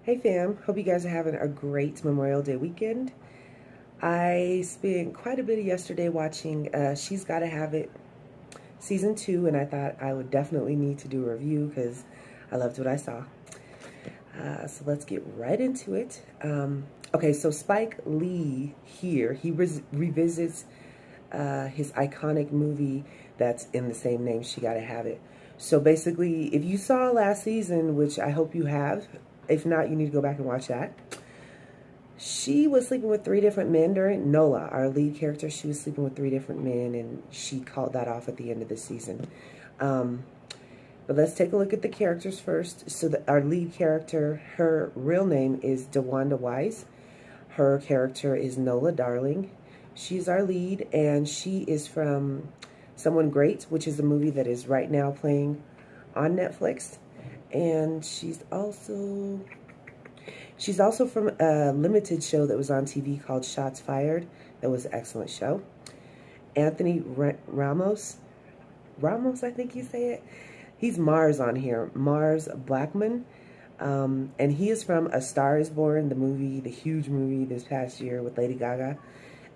Hey fam, hope you guys are having a great Memorial Day weekend. I spent quite a bit of yesterday watching She's Gotta Have It season 2, and I thought I would definitely need to do a review because I loved what I saw. So let's get right into it. Okay, so Spike Lee here, he revisits his iconic movie that's in the same name, She Gotta Have It. So basically, if you saw last season, which I hope you have, if not, you need to go back and watch that. She was sleeping with three different men during Nola, our lead character. She was sleeping with three different men, and she called that off at the end of the season. Um, but let's take a look at the characters first. So our lead character, her real name is DeWanda Wise. Her character is Nola Darling. She's our lead, and she is from Someone Great, which is a movie that is right now playing on Netflix. And she's also from a limited show that was on TV called Shots Fired. That was an excellent show. Anthony Ramos, I think you say it. He's Mars on here, Mars Blackman. And he is from A Star is Born, the movie, the huge movie this past year with Lady Gaga.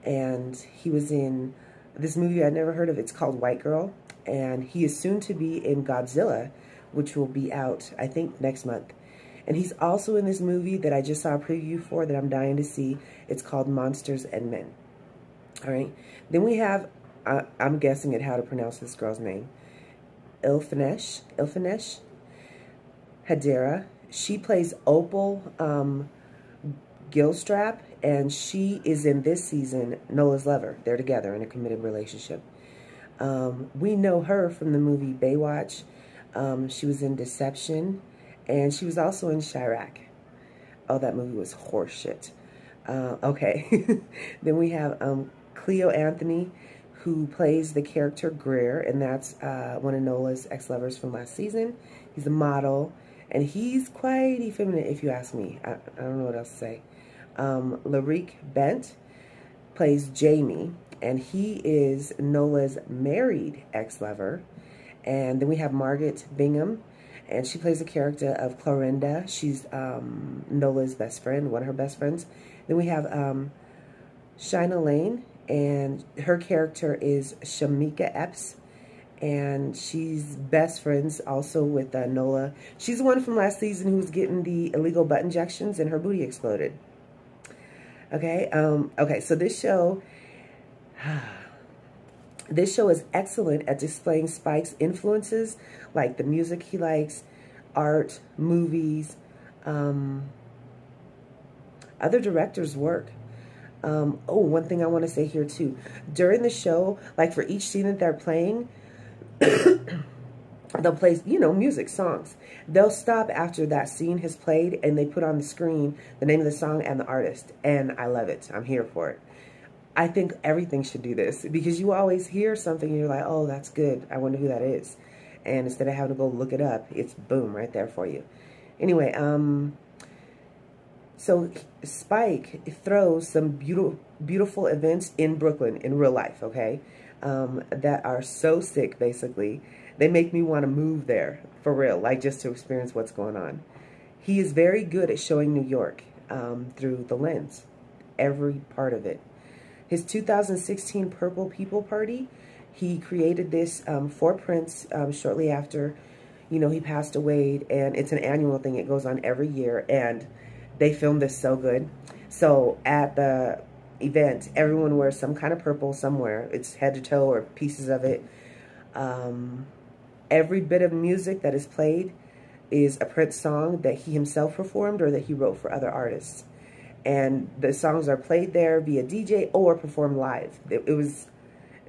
And he was in this movie I'd never heard of. It's called White Girl. And he is soon to be in Godzilla, which will be out, I think, next month. And he's also in this movie that I just saw a preview for that I'm dying to see. It's called Monsters and Men. All right. Then we have, I'm guessing at how to pronounce this girl's name, Ilfanesh Hadera. She plays Opal Gilstrap, and she is in this season Nola's lover. They're together in a committed relationship. We know her from the movie Baywatch. She was in Deception, and she was also in Chirac. Oh, that movie was horseshit. Okay. Then we have Cleo Anthony, who plays the character Greer, and that's one of Nola's ex-lovers from last season. He's a model, and he's quite effeminate, if you ask me. I don't know what else to say. Larique Bent plays Jamie, and he is Nola's married ex-lover. And then we have Margaret Bingham, and she plays the character of Clorinda. She's Nola's best friend, one of her best friends. Then we have Shina Lane, and her character is Shamika Epps, and she's best friends also with Nola. She's the one from last season who was getting the illegal butt injections and her booty exploded. Okay, so this show is excellent at displaying Spike's influences, like the music he likes, art, movies, other directors' work. One thing I want to say here too. During the show, like for each scene that they're playing, they'll play, music, songs. They'll stop after that scene has played and they put on the screen the name of the song and the artist. And I love it. I'm here for it. I think everything should do this because you always hear something and you're like, oh, that's good. I wonder who that is. And instead of having to go look it up, it's boom right there for you. Anyway, so Spike throws some beautiful events in Brooklyn in real life, okay, that are so sick, basically. They make me want to move there, for real, like just to experience what's going on. He is very good at showing New York through the lens, every part of it. His 2016 Purple People Party, he created this for Prince shortly after, he passed away, and it's an annual thing. It goes on every year, and they filmed this so good. So at the event, everyone wears some kind of purple somewhere. It's head to toe or pieces of it. Every bit of music that is played is a Prince song that he himself performed or that he wrote for other artists. And the songs are played there via DJ or performed live.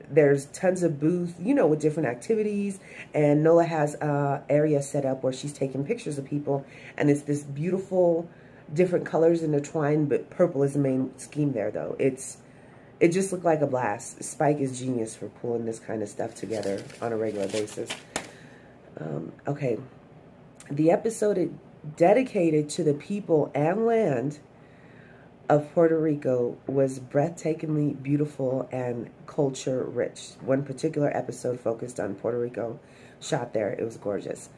There's tons of booths, with different activities. And Nola has an area set up where she's taking pictures of people. And it's this beautiful, different colors intertwined, but purple is the main scheme there, though. It just looked like a blast. Spike is genius for pulling this kind of stuff together on a regular basis. Okay. The episode dedicated to the people and land of Puerto Rico was breathtakingly beautiful and culture rich. One particular episode focused on Puerto Rico, shot there. It was gorgeous.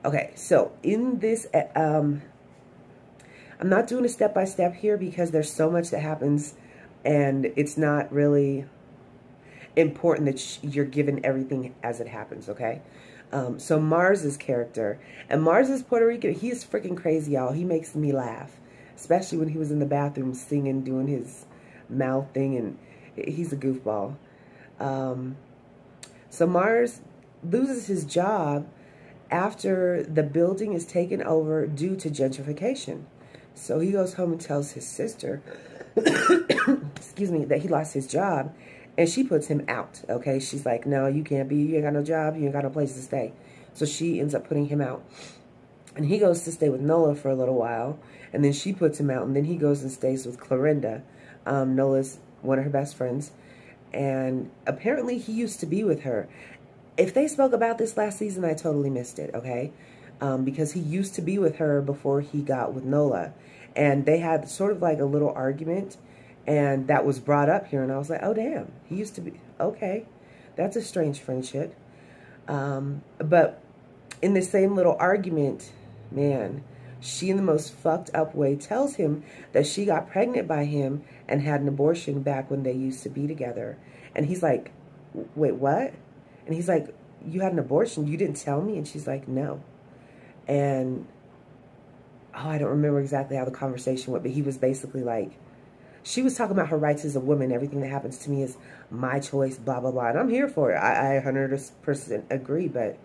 Okay, so in this I'm not doing a step-by-step here because there's so much that happens and it's not really important that you're given everything as it happens, okay? So Mars's character, and Mars is Puerto Rican. He is freaking crazy, y'all. He makes me laugh, especially when he was in the bathroom singing, doing his mouth thing, and he's a goofball. So Mars loses his job after the building is taken over due to gentrification. So he goes home and tells his sister, excuse me, that he lost his job, and she puts him out, okay? She's like, no, you can't be, you ain't got no job, you ain't got no place to stay. So she ends up putting him out. And he goes to stay with Nola for a little while, and then she puts him out, and then he goes and stays with Clorinda. Nola's one of her best friends, and apparently he used to be with her. If they spoke about this last season, I totally missed it, okay? Because he used to be with her before he got with Nola. And they had sort of like a little argument, and that was brought up here. And I was like, oh, damn, he used to be, okay. That's a strange friendship. But in the same little argument, man, she in the most fucked up way tells him that she got pregnant by him and had an abortion back when they used to be together. And he's like, wait, what? And he's like, you had an abortion? You didn't tell me? And she's like, no. And, oh, I don't remember exactly how the conversation went, but he was basically like, she was talking about her rights as a woman. Everything that happens to me is my choice, blah, blah, blah. And I'm here for it. I 100% agree. But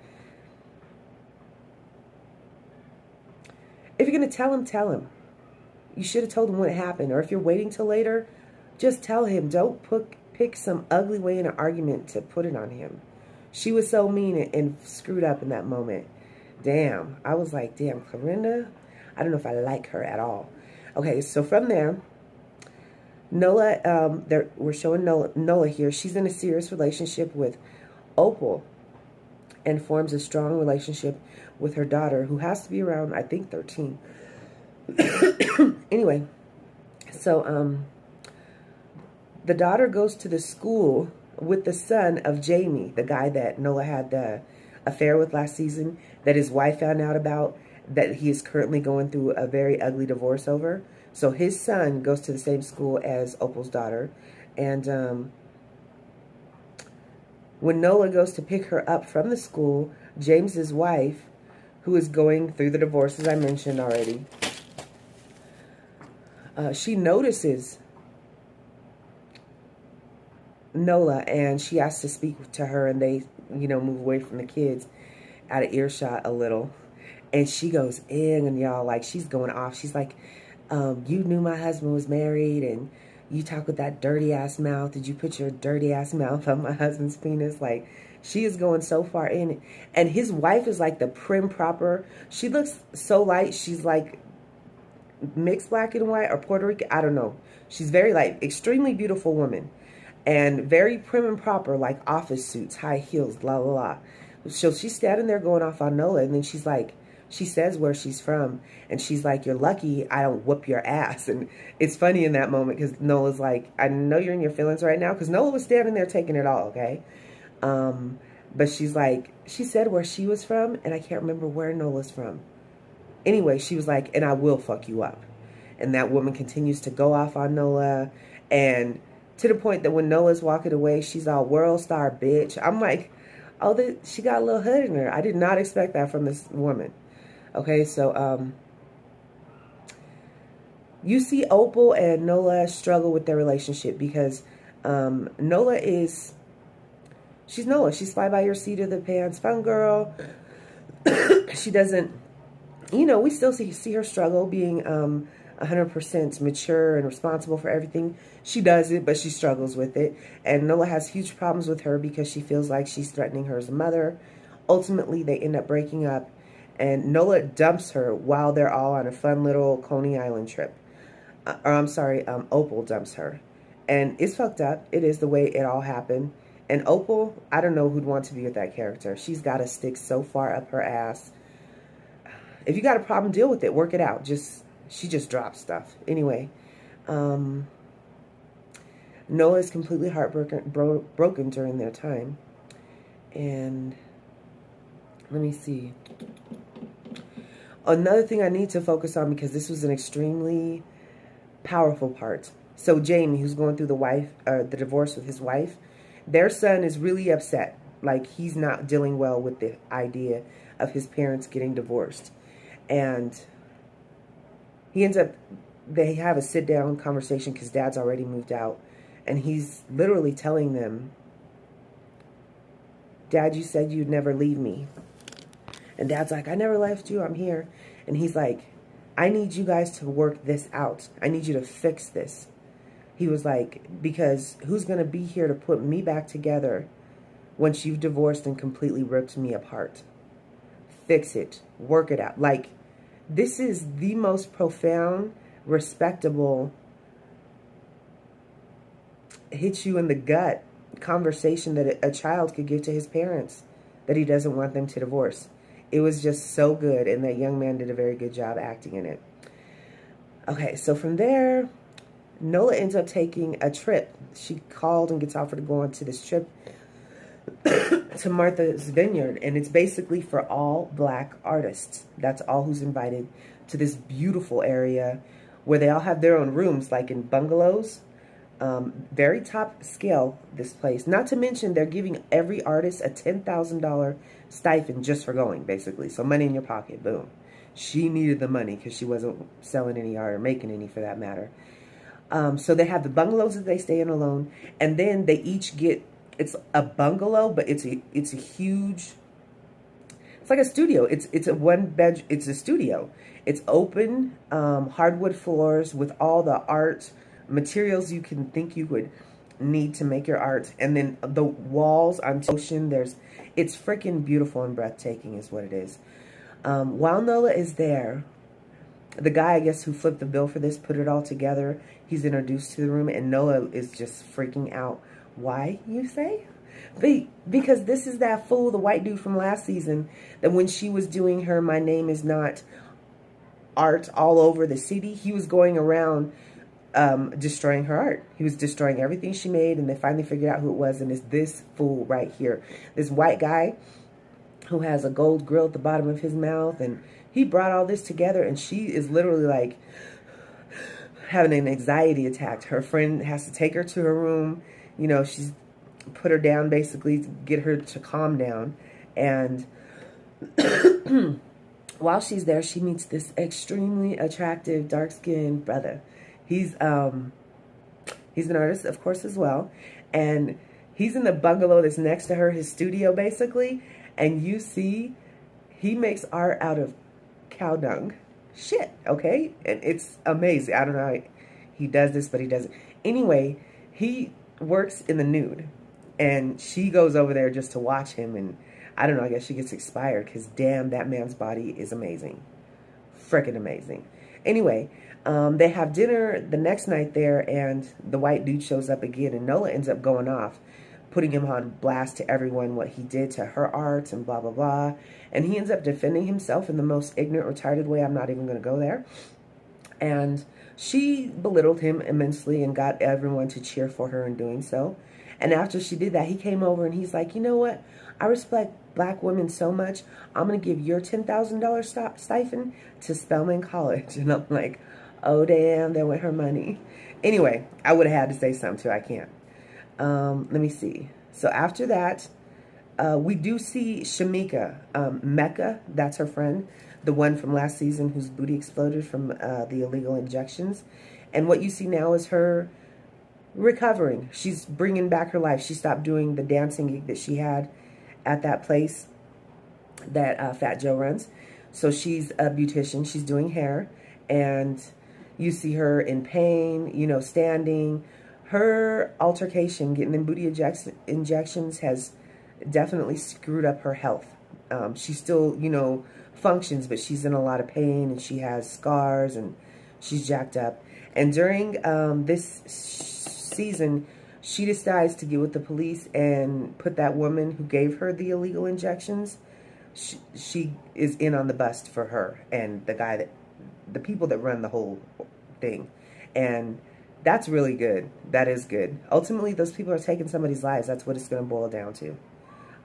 if you're going to tell him, tell him. You should have told him what happened. Or if you're waiting till later, just tell him. Don't pick some ugly way in an argument to put it on him. She was so mean and screwed up in that moment. Damn. I was like, damn, Clorinda, I don't know if I like her at all. Okay, so from there, Nola, we're showing Nola here. She's in a serious relationship with Opal and forms a strong relationship with her daughter, who has to be around, I think, 13. Anyway, so the daughter goes to the school with the son of Jamie, the guy that Nola had the affair with last season, that his wife found out about, that he is currently going through a very ugly divorce over. So his son goes to the same school as Opal's daughter. And when Nola goes to pick her up from the school, James's wife, who is going through the divorce, as I mentioned already, she notices Nola, and she has to speak to her, and they, move away from the kids out of earshot a little. And she goes in, and y'all, like, she's going off. She's like, you knew my husband was married, and you talk with that dirty ass mouth. Did you put your dirty ass mouth on my husband's penis? Like, she is going so far in it. And his wife is like the prim proper. She looks so light. She's like mixed black and white or Puerto Rican. I don't know. She's very like extremely beautiful woman. And very prim and proper, like office suits, high heels, blah, blah, blah. So she's standing there going off on Nola, and then she's like, she says where she's from, and she's like, you're lucky I don't whoop your ass. And it's funny in that moment because Nola's like, I know you're in your feelings right now, because Nola was standing there taking it all, okay? But she's like, she said where she was from, and I can't remember where Nola's from. Anyway, she was like, and I will fuck you up. And that woman continues to go off on Nola, and to the point that when Nola's walking away, she's all world star bitch. I'm like, oh, she got a little hood in her. I did not expect that from this woman. Okay, so you see Opal and Nola struggle with their relationship because Nola is, she's Nola. She's fly by your seat of the pants fun girl. She doesn't, we still see her struggle being 100% mature and responsible for everything. She does it, but she struggles with it. And Nola has huge problems with her because she feels like she's threatening her as a mother. Ultimately, they end up breaking up, and Nola dumps her while they're all on a fun little Coney Island trip. Opal dumps her. And it's fucked up. It is the way it all happened. And Opal, I don't know who'd want to be with that character. She's got a stick so far up her ass. If you got a problem, deal with it. Work it out. She just drops stuff. Anyway, Nola is completely broken during their time. And let me see. Another thing I need to focus on, because this was an extremely powerful part. So Jamie, who's going through the divorce with his wife, their son is really upset. Like, he's not dealing well with the idea of his parents getting divorced. And he ends up, they have a sit down conversation because dad's already moved out. And he's literally telling them, Dad, you said you'd never leave me. And dad's like, I never left you, I'm here. And he's like, I need you guys to work this out. I need you to fix this. He was like, because who's going to be here to put me back together once you've divorced and completely ripped me apart? Fix it. Work it out. Like, this is the most profound, respectable, hit you in the gut conversation that a child could give to his parents, that he doesn't want them to divorce. It was just so good, and that young man did a very good job acting in it. Okay, so from there, Nola ends up taking a trip. She called and gets offered to go on to this trip to Martha's Vineyard, and it's basically for all black artists. That's all who's invited to this beautiful area where they all have their own rooms, like in bungalows. Very top scale, this place. Not to mention, they're giving every artist a $10,000 stipend just for going, basically. So money in your pocket, boom. She needed the money because she wasn't selling any art or making any, for that matter. So they have the bungalows that they stay in alone, and then they each get, it's a bungalow, but it's a huge, it's like a studio. It's a one bed, it's a studio. It's open, hardwood floors with all the art materials you can think you would need to make your art. And then the walls on ocean, it's freaking beautiful and breathtaking is what it is. While Nola is there, the guy, I guess, who flipped the bill for this, put it all together. He's introduced to the room, and Nola is just freaking out. Why, you say? Because this is that fool, the white dude from last season, that when she was doing her My Name Is Not art all over the city, he was going around destroying her art. He was destroying everything she made, and they finally figured out who it was, and it's this fool right here. This white guy who has a gold grill at the bottom of his mouth, and he brought all this together, and she is literally like having an anxiety attack. Her friend has to take her to her room. You know, she's put her down basically to get her to calm down. And while she's there, she meets this extremely attractive, dark-skinned brother. He's an artist, of course, as well. And he's in the bungalow that's next to her, his studio, basically. And you see, he makes art out of cow dung. Shit, okay? And it's amazing. I don't know how he does this, but he does it. Anyway, he works in the nude. And she goes over there just to watch him. And I don't know, I guess she gets inspired because, damn, that man's body is amazing. Freaking amazing. Anyway, they have dinner the next night there, and the white dude shows up again, and Nola ends up going off, putting him on blast to everyone what he did to her art and blah, blah, blah. And he ends up defending himself in the most ignorant, retarded way. I'm not even going to go there. And she belittled him immensely and got everyone to cheer for her in doing so. And after she did that, he came over and he's like, you know what? I respect black women so much. I'm going to give your $10,000 stipend to Spelman College. And I'm like, oh, damn, there went her money. Anyway, I would have had to say something too. I can't. Let me see. So after that, we do see Shamika, Mecca, that's her friend, the one from last season whose booty exploded from the illegal injections. And what you see now is her recovering. She's bringing back her life. She stopped doing the dancing gig that she had at that place that Fat Joe runs. So she's a beautician. She's doing hair. And you see her in pain, you know, standing. Her altercation, getting them booty injections, has definitely screwed up her health. She still, you know, functions, but she's in a lot of pain, and she has scars, and she's jacked up. And during this season, she decides to get with the police and put that woman who gave her the illegal injections. She is in on the bust for her and the people that run the whole thing. And that's really good. That is good. Ultimately, those people are taking somebody's lives. That's what it's going to boil down to.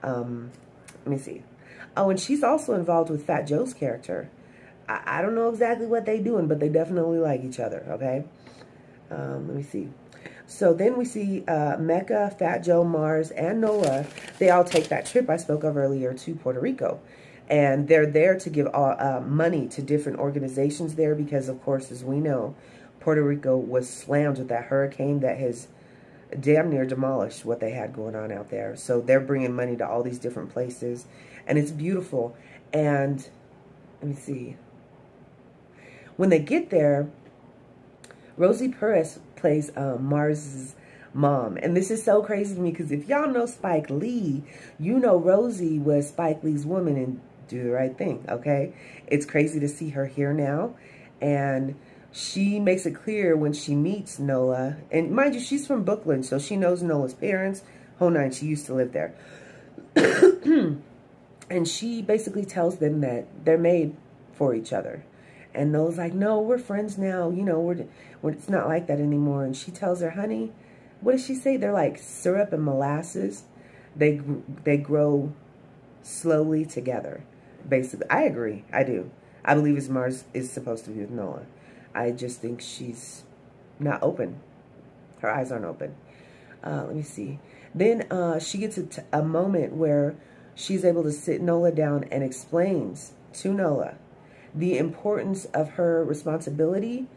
Let me see. Oh, and she's also involved with Fat Joe's character. I don't know exactly what they doing, but they definitely like each other, okay? Let me see. So then we see Mecca, Fat Joe, Mars, and Nola. They all take that trip I spoke of earlier to Puerto Rico. And they're there to give all, money to different organizations there because, of course, as we know, Puerto Rico was slammed with that hurricane that has damn near demolished what they had going on out there. So they're bringing money to all these different places. And it's beautiful. And let me see. When they get there, Rosie Perez plays Mars's mom. And this is so crazy to me because if y'all know Spike Lee, you know Rosie was Spike Lee's woman in Do the Right Thing, okay? It's crazy to see her here now. And she makes it clear when she meets Nola. And mind you, she's from Brooklyn, so she knows Nola's parents. Whole nine, she used to live there. And she basically tells them that they're made for each other. And Nola's like, no, we're friends now. You know, it's not like that anymore. And she tells her, honey, what does she say? They're like syrup and molasses. They grow slowly together. Basically, I agree. I do. I believe as Mars is supposed to be with Nola. I just think she's not open. Her eyes aren't open. Let me see. Then she gets a moment where she's able to sit Nola down and explains to Nola the importance of her responsibility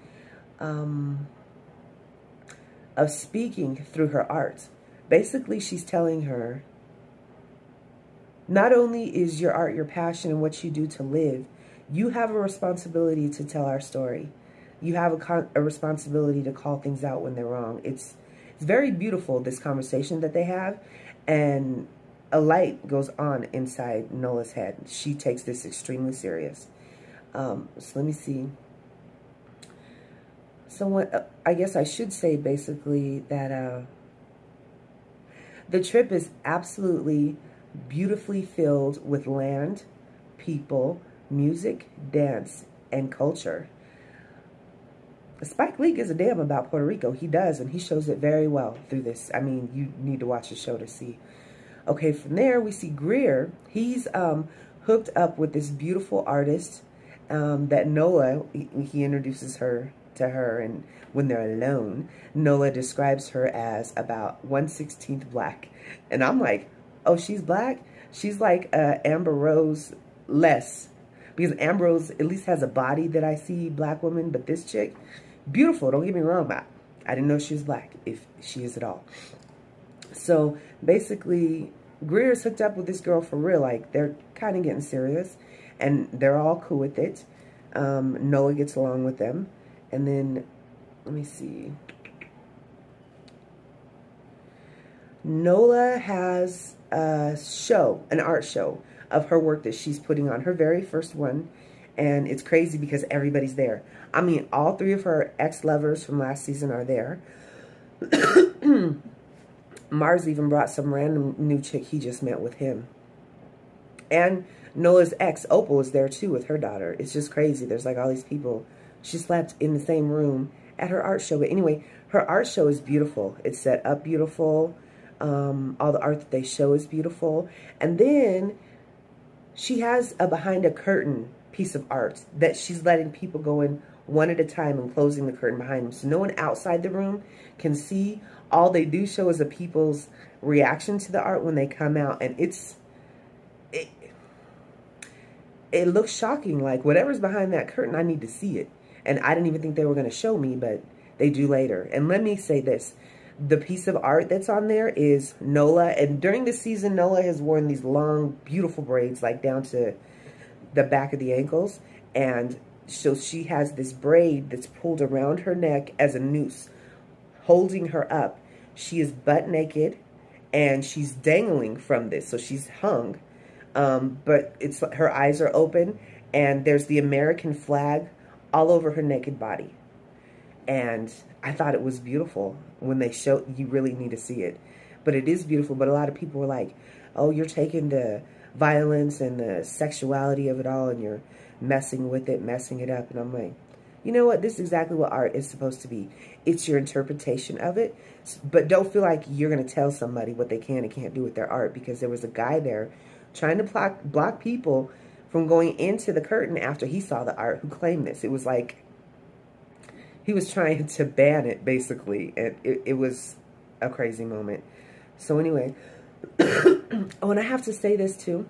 of speaking through her art. Basically, she's telling her, not only is your art your passion and what you do to live, you have a responsibility to tell our story. You have a responsibility to call things out when they're wrong. It's very beautiful, this conversation that they have, and a light goes on inside Nola's head. She takes this extremely serious. So let me see. So what I guess I should say basically that the trip is absolutely beautifully filled with land, people, music, dance, and culture. Spike Lee gives a damn about Puerto Rico. He does, and he shows it very well through this. I mean, you need to watch the show to see. Okay, from there we see Greer. He's hooked up with this beautiful artist that Nola, he introduces her to her, and when they're alone, Nola describes her as about 1/16 black. And I'm like, oh, she's black? She's like Amber Rose less. Because Amber Rose at least has a body that I see black woman, but this chick, beautiful, don't get me wrong, but I didn't know she was black, if she is at all. So basically, Greer's hooked up with this girl for real. Like, they're kind of getting serious, and they're all cool with it. Nola gets along with them. And then, let me see. Nola has a show, an art show of her work that she's putting on, her very first one. And it's crazy because everybody's there. I mean, all three of her ex-lovers from last season are there. Mars even brought some random new chick he just met with him. And Nola's ex, Opal, is there too with her daughter. It's just crazy. There's like all these people. She slept in the same room at her art show. But anyway, her art show is beautiful. It's set up beautiful. All the art that they show is beautiful. And then she has a behind a curtain piece of art that she's letting people go in one at a time and closing the curtain behind them. So no one outside the room can see. All they do show is the people's reaction to the art when they come out. And it looks shocking. Like, whatever's behind that curtain, I need to see it. And I didn't even think they were going to show me, but they do later. And let me say this. The piece of art that's on there is Nola. And during the season, Nola has worn these long, beautiful braids, like down to the back of the ankles. And so she has this braid that's pulled around her neck as a noose, holding her up. She is butt naked, and she's dangling from this. So she's hung. But it's her eyes are open, and there's the American flag all over her naked body. And I thought it was beautiful. When they show, you really need to see it. But it is beautiful. But a lot of people were like, oh, you're taking the violence and the sexuality of it all, and you're messing with it, messing it up. And I'm like, you know what? This is exactly what art is supposed to be. It's your interpretation of it. But don't feel like you're going to tell somebody what they can and can't do with their art, because there was a guy there trying to block people from going into the curtain after he saw the art who claimed this. It was like he was trying to ban it, basically. And it was a crazy moment. So anyway, oh, and I have to say this too.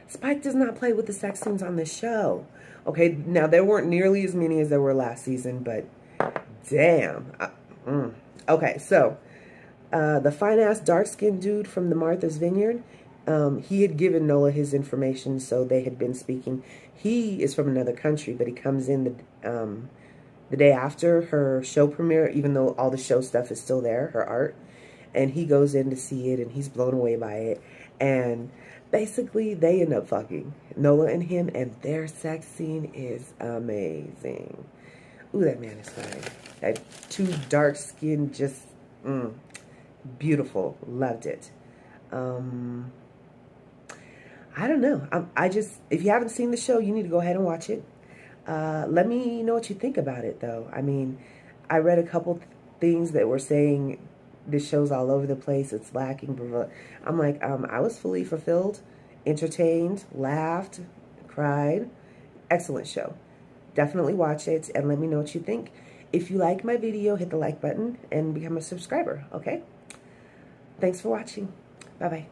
Spike does not play with the sex scenes on this show. Okay, now there weren't nearly as many as there were last season, but damn. Okay, so the fine-ass dark-skinned dude from the Martha's Vineyard, he had given Nola his information, so they had been speaking. He is from another country, but he comes in the day after her show premiere, even though all the show stuff is still there, her art. And he goes in to see it, and he's blown away by it. And basically, they end up fucking, Nola and him, and their sex scene is amazing. Ooh, that man is fine. That two dark skin, just beautiful. Loved it. I don't know. I just, if you haven't seen the show, you need to go ahead and watch it. Let me know what you think about it, though. I mean, I read a couple things that were saying this show's all over the place, it's lacking, blah, blah. I'm like, I was fully fulfilled, entertained, laughed, cried. Excellent show. Definitely watch it and let me know what you think. If you like my video, hit the like button and become a subscriber, okay? Thanks for watching. Bye-bye.